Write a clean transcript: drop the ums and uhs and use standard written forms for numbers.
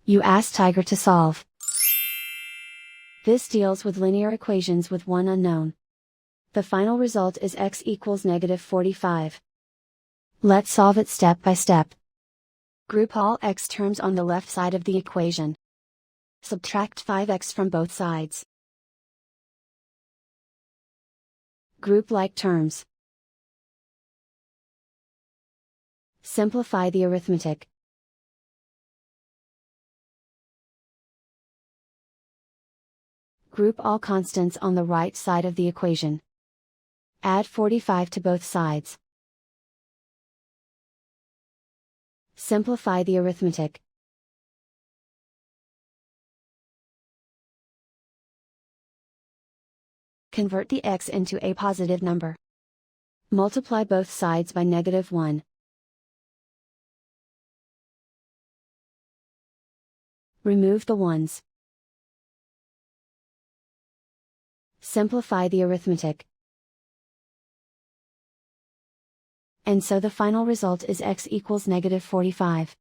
You ask Tiger to solve. This deals with linear equations with one unknown. The final result is x equals -45. Let's solve it step by step. Group all x terms on the left side of the equation. Subtract 5x from both sides. Group like terms. Simplify the arithmetic. Group all constants on the right side of the equation. Add 45 to both sides. Simplify the arithmetic. Convert the x into a positive number. Multiply both sides by -1. Remove the ones. Simplify the arithmetic. And so the final result is x equals -45.